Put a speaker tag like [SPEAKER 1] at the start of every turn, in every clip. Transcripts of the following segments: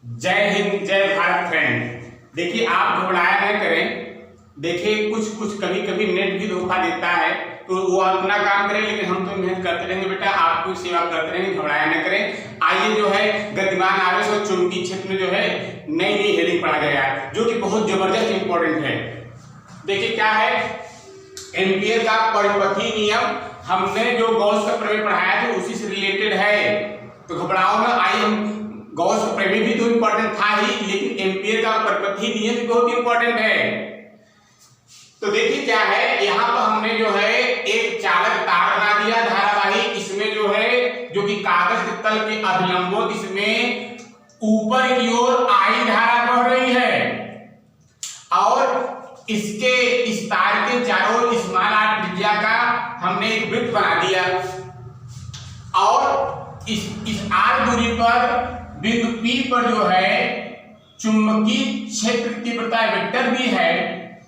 [SPEAKER 1] जय हिंद जय भारत फ्रेंड। देखिए आप घबराया न करें। देखिए कुछ कभी कभी नेट भी धोखा देता है, तो वो अपना काम करें, लेकिन हम तो मेहनत करते रहेंगे बेटा, आपको सेवा करते रहेंगे, घबराया न करें। आइए जो है गतिमान आवेश और चुंबकीय क्षेत्र में जो है नई हेडिंग पढ़ा गया है, जो कि बहुत जबरदस्त इंपॉर्टेंट है। देखिए क्या है, एम्पीयर का परिपथी नियम। हमने जो गॉस का प्रमेय पढ़ाया था उसी से रिलेटेड है, तो घबराओ ना। आइए हम गॉस का प्रमेय भी तो इंपॉर्टेंट था ही, लेकिन एम्पीयर का परिपथी नियम भी बहुत इंपॉर्टेंट है। तो देखिए क्या है, यहाँ पर हमने जो है एक चालक तार बना दिया धारावाही। इसमें जो है जो कि कागज के तल के अभिलंबों, इसमें ऊपर की ओर आई धारा बह रही है और इसके इस तार के चारों स्मॉल आर त्रिज्या का हमने एक वृत्त बना दिया और इस आर दूरी पर बिंदु P पर जो है चुंबकीय क्षेत्र की तीव्रता वेक्टर भी है,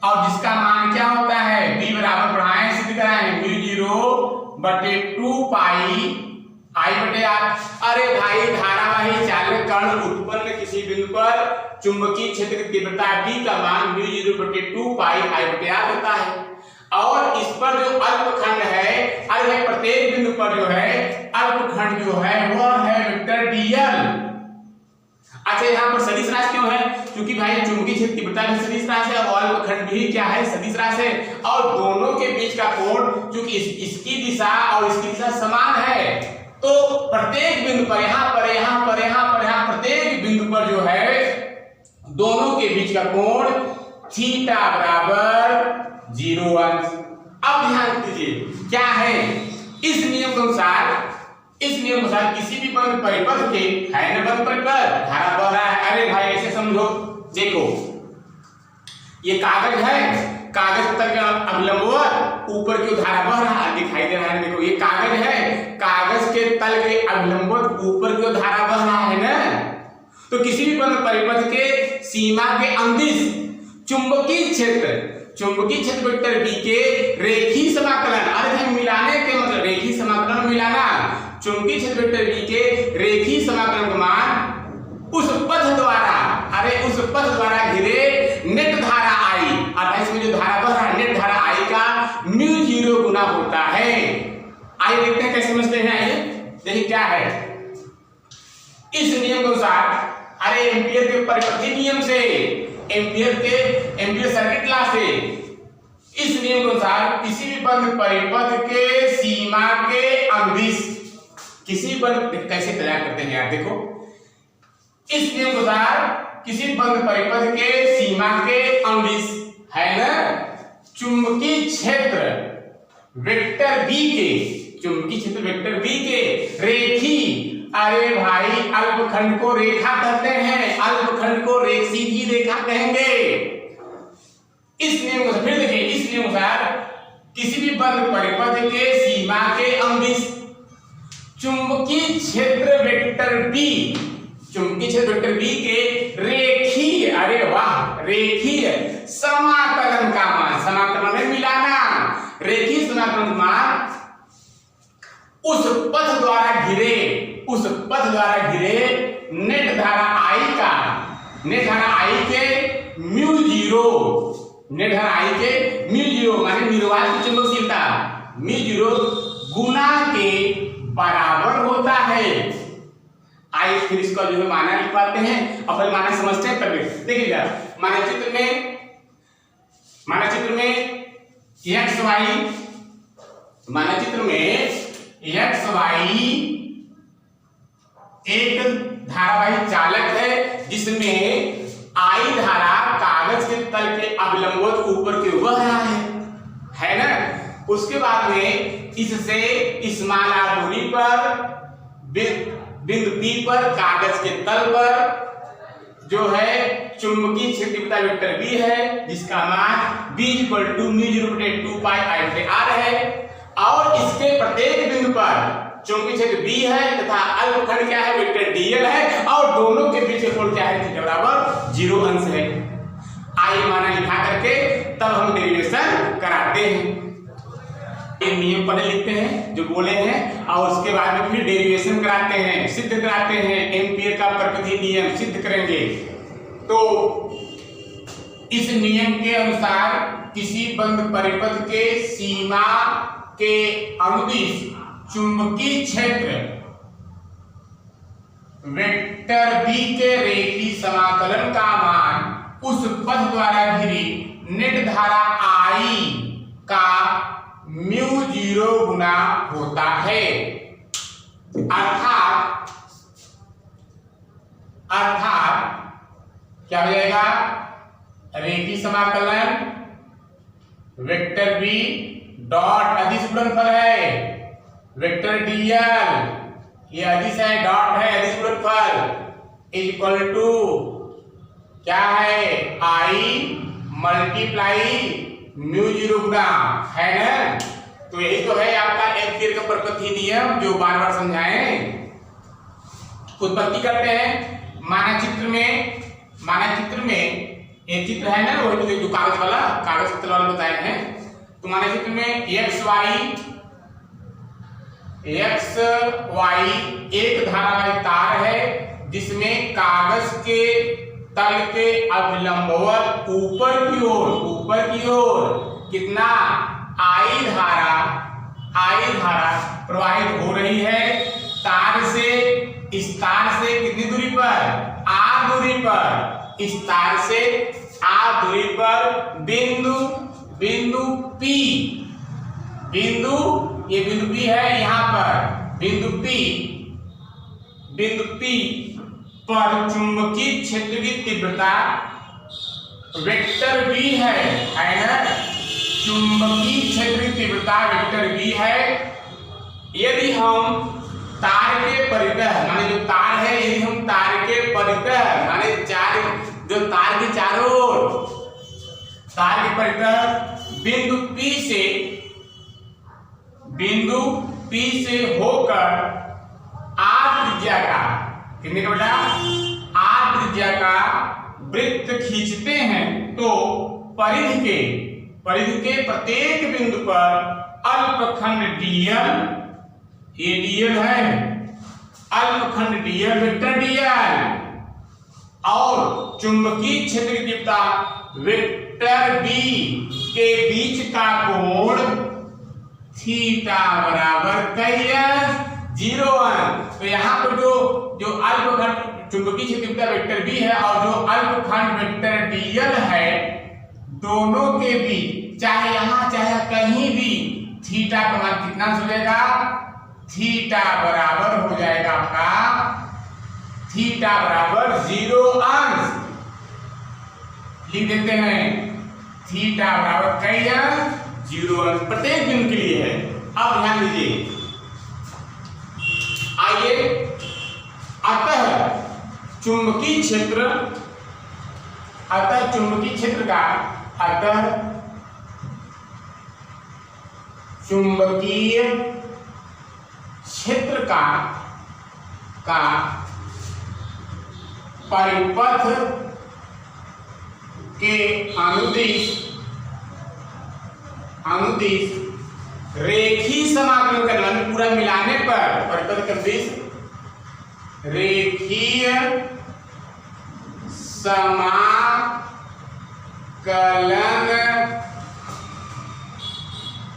[SPEAKER 1] और जिसका मान क्या होता है, B बराबर पढ़ाएं सिद्ध कराएं μ0/2 पाई I/R। अरे भाई धारावाही चालक कण उत्पन्न किसी बिंदु पर चुंबकीय क्षेत्र की तीव्रता B का मान μ0/2 पाई I/R होता है, और इस पर जो अल्पखंड है, अरे प्रत्येक बिंदु पर जो है अल्पखंड जो है वह है वेक्टर dl। अच्छा यहाँ पर सदिश राशि क्यों है, क्योंकि भाई चुंबकीय क्षेत्र तीव्रता भी सदिश राशि है और अल्पखंड भी क्या है, सदिश राशि है, और दोनों के बीच का कोण क्योंकि इसकी दिशा और इसकी दिशा समान है, तो प्रत्येक बिंदु पर यहाँ प्रत्येक बिंदु पर जो है दोनों के बीच का कोण थीटा बराबर 0 अंश। अब ध्यान दीजिए क्या है, इस नियम के अनुसार किसी भी बंद परिपथ के है ना, बंद परिपथ धारा बह रहा है। अरे भाई ऐसे समझो, देखो ये कागज है, कागज तक अभिलंब ऊपर की धारा बह रहा है, दिखाई दे रहा है। देखो ये कागज है, कागज के तल के अभिलंब ऊपर की धारा बह रहा है ना, तो किसी भी बंद परिपथ के सीमा के अंदिश चुंबकीय क्षेत्र वेक्टर B के रेखीय समाकलन, अरे मिलाने के मतलब रेखीय समाकलन मिलाना, चुंबकीय क्षेत्र वेक्टर B के रेखीय समाकलन का मान उस पथ द्वारा घिरे नेट धारा I, और इसमें जो धारा बह रहा है नेट धारा I का μ0 गुना होता है। आइए देखते हैं कैसे समझते हैं। आइए देखिए क्या है, इस नियम के अनुसार, अरे एम्पीयर के परिपथी नियम से, एम्पीयर सर्किट लॉ से, इस नियम के अनुसार किसी भी बंद परिपथ के सीमा के अंदिश, किसी बंद कैसे तैयार करते हैं यार, देखो इस नियम के अनुसार किसी बंद परिपथ के सीमा के अंदिश है ना चुंबकीय क्षेत्र वेक्टर B के रेखीय, अरे भाई अल्पखंड को रेखा कहते हैं, अल्पखंड को सीधी रेखा कहेंगे। इस नियम को फिर देखिए, इस नियम अनुसार किसी भी बंद परिपथ के सीमा के अंदिश चुंबकीय क्षेत्र वेक्टर B के रेखीय, अरे वाह, रेखीय समाकलन का मान, समाकलन में मिलाना, रेखीय समाकलन का मान उस पथ द्वारा घिरे नेट धारा I के μ0 माने निर्वात की चुंबकशीलता μ0 गुना के बराबर होता है। आइए फिर इसका जो है माना लिख पाते हैं, और फिर माना समझते हैं। तभी देखिएगा मानचित्र में x y एक धारावाही चालक है, जिसमें I धारा कागज के तल के अभिलंबवत ऊपर की ओर बह रहा है ना। उसके बाद में इससे स्मॉल r दूरी पर बिंदु P पर कागज के तल पर जो है चुंबकीय क्षेत्र तीव्रता वेक्टर B है, जिसका मान B μ0/2 पाई I/R है, और इसके प्रत्येक बिंदु पर चुंबकीय क्षेत्र B है तथा अल्पखंड क्या है, वेक्टर dl है, और दोनों के बीच का कोण क्या है, थीटा बराबर 0 अंश है। आइए माना लिखा करके तब हम डेरिवेशन कराते हैं। नियम पढ़े लिखते हैं जो बोले हैं, और उसके बाद में फिर डेरिवेशन कराते हैं, सिद्ध कराते हैं, एम्पियर का परपथी नियम सिद्ध करेंगे। तो इस नियम के अनुसार किसी बंद परिपथ के सीमा के अनुदिश चुंबकीय क्षेत्र वेक्टर b के रेखीय समाकलन का मान उस पथ द्वारा घिरी नेट धारा I का म्यू 0 गुना होता है। अर्थात क्या हो जाएगा, रेखीय समाकलन वेक्टर b डॉट अदिश गुणनफल है, वेक्टर dl ये अदिश है, डॉट है, अदिश गुणनफल इक्वल टू क्या है, I मल्टीप्लाई म्यू 0 गुना है ना। तो यही तो है आपका एम्पियर का परपथी नियम जो बार बार समझाएं। उत्पत्ति करते हैं मानचित्र में एक चित्र है ना, वही जो कागज वाला बताए हैं। तो मानचित्र में x y एक धारावाही तार है जिसमें कागज के तल के अभिलंबवत ऊपर की ओर कितना I धारा प्रवाहित हो रही है तार से, इस तार से कितनी दूरी पर, r दूरी पर, इस तार से r दूरी पर बिंदु ये बिंदु P है, यहाँ पर बिंदु P पर चुंबकीय क्षेत्र की तीव्रता वेक्टर b है ना। चुंबकीय क्षेत्र की तीव्रता वेक्टर b है। यदि हम तार के परितः माने जो तार है, यदि हम तार के परितः माने जो तार के चारों ओर तार के परितः बिंदु P से होकर r त्रिज्या का कितने का बेटा, r त्रिज्या का वृत्त खींचते हैं तो परिधि के प्रत्येक बिंदु पर अल्पखंड dl, ये dl है, अल्पखंड dl वेक्टर dl और चुंबकीय क्षेत्र की तीव्रता वेक्टर b के बीच का कोण थीटा बराबर कैस 0 तो यहाँ पर जो अल्पखंड चुंबकीय क्षेत्र की तीव्रता वेक्टर b है और जो अल्पखंड वेक्टर dl है, दोनों के बीच चाहे यहाँ चाहे कहीं भी थीटा का मान कितना हो जाएगा, थीटा बराबर हो जाएगा आपका, थीटा बराबर 0 लिख देते हैं, थीटा बराबर कैस 0 प्रत्येक बिंदु के लिए है। अब ध्यान दीजिए, आइए, अतः चुंबकीय क्षेत्र का परिपथ के अनुदिश रेखीय समाकलन करना, पूरा मिलाने पर परिपथ के अनुदिश रेखीय समाकलन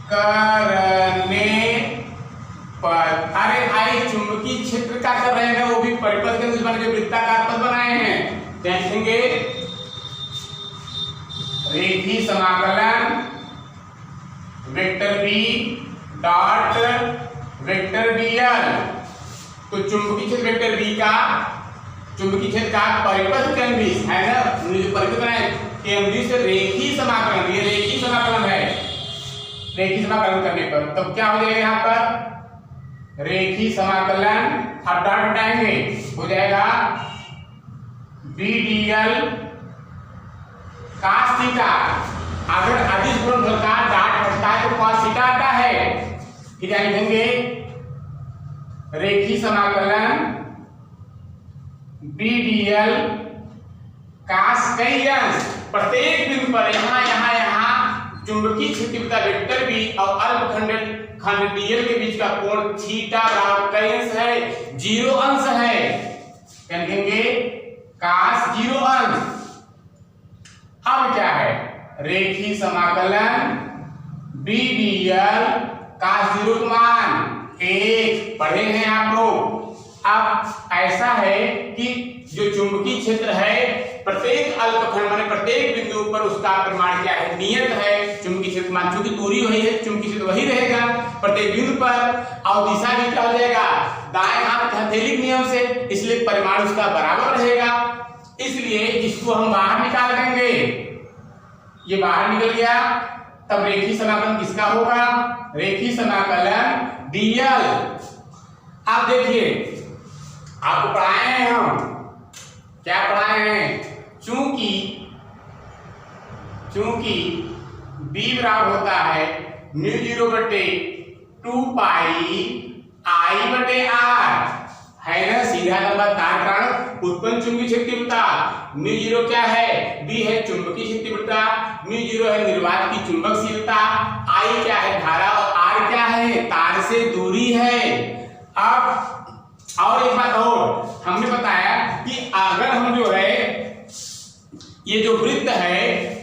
[SPEAKER 1] करने पर, अरे भाई चुंबकीय क्षेत्र का कर रहे हैं वो भी परिपथ के अनुदिश बना के वृत्ताकार पथ बनाए हैं, देखेंगे रेखीय समाकलन vector b dot vector dl। तो चुंबकीय क्षेत्र वेक्टर b का चुंबकीय क्षेत्र का परिपथ के अनुदिश है ना, जो परिपथ बनाए के अनुदिश रेखीय समाकलन, ये रेखीय समाकलन है, रेखीय समाकलन करने पर तब क्या हो जाएगा, यहाँ पर रेखीय समाकलन अब डॉट हटाएंगे हो जाएगा b dl cos थीटा। अगर अदिश गुणनफल का डॉट हटता है तो cos थीटा आता है। फिर लिखेंगे रेखीय समाकलन b dl cos कई अंश प्रत्येक बिंदु पर यहाँ चुंबकीय क्षेत्र तीव्रता वेक्टर बी और अल्पखंड खंड डीएल के बीच का कोण थीटा बराबर कई अंश है? 0 अंश है। क्या लिखेंगे? cos 0 अंश। अब क्या है? रेखीय समाकलन बी डीएल cos 0 का मान 1 पढ़े हैं आप लोग। अब ऐसा है कि जो चुंबकीय क्षेत्र है प्रत्येक अल्पखंड माने प्रत्येक बिंदु पर उसका परिमाण क्या है? नियत है। चुंबकीय क्षेत्र मान चूंकि दूरी वही है, चुंबकीय क्षेत्र वही रहेगा प्रत्येक बिंदु पर, और दिशा भी क्या हो जाएगा? दाएं हाथ हथेली नियम से, इसलिए परिमाण उसका बराबर रहेगा। इसलिए इसको हम बाहर निकाल देंगे। ये बाहर निकल गया, तब रेखीय समाकलन किसका होगा? रेखीय समाकलन डीएल। आप देखिए, आपको पढ़ाए हैं हम, क्या पढ़ाए हैं? चूंकि b बराबर होता है म्यू 0 बटे 2 पाई I बटे r, है ना? सीधा लंबा तार कारण उत्पन्न चुंबकीय क्षेत्र तीव्रता। म्यू 0 क्या है? b है चुंबकीय क्षेत्र तीव्रता, म्यू 0 है निर्वात की चुंबकशीलता, I क्या है? धारा, और r क्या है? तार से दूरी है। अब और एक बात और, हमने बताया कि अगर हम जो है ये जो वृत्त है,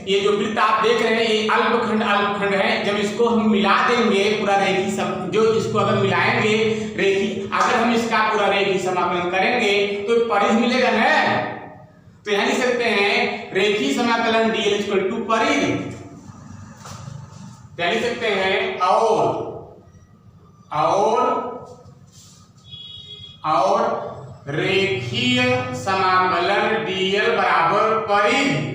[SPEAKER 1] ये जो वृत्त आप देख रहे हैं, ये अल्पखंड है। जब इसको हम मिला देंगे पूरा रेखीय जो इसको अगर मिलाएंगे रेखीय, अगर हम इसका पूरा रेखीय समाकलन करेंगे तो परिधि मिलेगा ना। तो यहां लिख सकते हैं रेखीय समाकलन dl इक्वल टू परिधि। क्या लिख सकते हैं? और रेखीय समाकलन dl बराबर परिधि।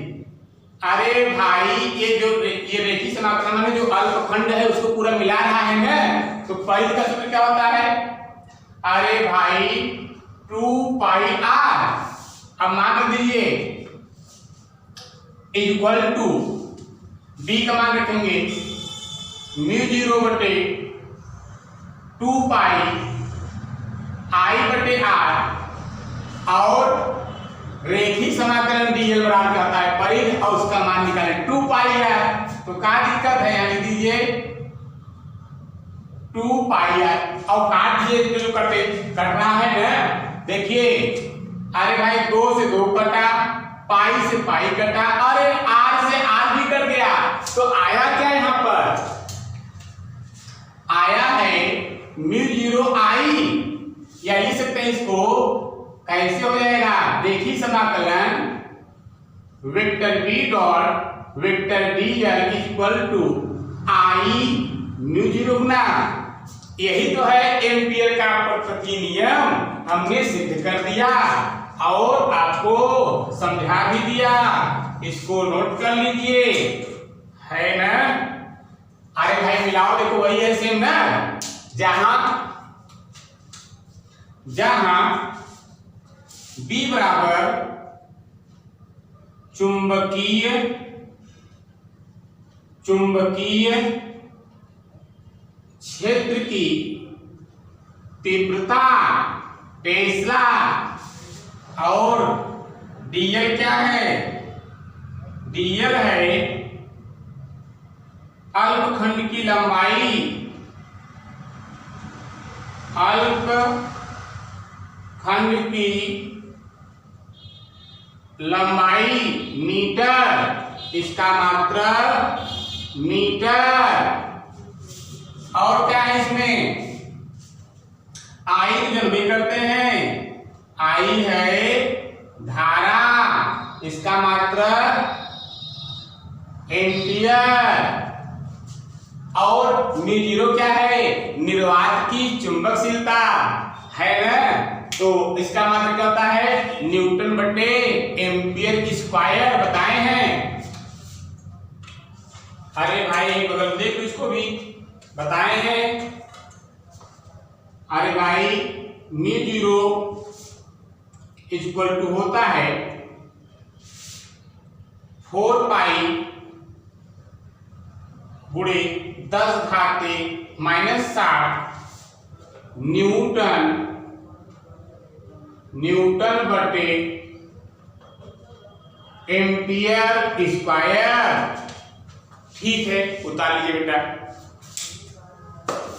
[SPEAKER 1] अरे भाई, ये रेखीय समाकलन में जो अल्पखंड है उसको पूरा मिला रहा है ना, तो परिधि का सूत्र क्या होता है? अरे भाई 2 पाई r। अब मान दीजिए इक्वल टू b का मान रखेंगे म्यू 0 बटे 2 पाई I बटे r, और रेखीय समाकलन dl बराबर क्या होता है? परिधि, और उसका मान निकालें 2 पाई r। तो क्या दिक्कत है? यानी दीजिए 2 पाई r, और काट दीजिए जो कट रहा है ना। देखिए, अरे भाई 2 से 2 कटा, पाई से पाई कटा, अरे r से r भी कट गया। तो आया क्या यहाँ पर? आया है म्यू 0 I, या लिख सकते हैं इसको कैसे हो जाएगा? रेखीय समाकलन vector b dot vector dl equal to I mu 0 गुना, यही तो है एम्पियर का प्रति नियम, हमने सिद्ध कर दिया और आपको समझा भी दिया। इसको नोट कर लीजिए, है ना? अरे भाई मिलाओ, देखो वही है सेम ना। जहां B बराबर चुंबकीय क्षेत्र की तीव्रता टेस्ला, और dl क्या है? dl है अल्पखंड की लंबाई, अल्पखंड की लंबाई मीटर, इसका मात्रा मीटर, और क्या है इसमें? आई जब भी करते हैं, आई है धारा, इसका मात्रा एम्पियर, और म्यू 0 क्या है? निर्वात की चुंबकशीलता, है ना? तो इसका मात्रा क्या होता है? न्यूटन बटे एम्पियर स्क्वायर बताए हैं। अरे भाई बगल देख लो, इसको भी बताए हैं। अरे भाई म्यू 0 इक्वल टू होता है 4 पाई गुणे 10 घाते -60 न्यूटन बटे एम्पियर स्क्वायर। ठीक है, उतार लीजिए बेटा।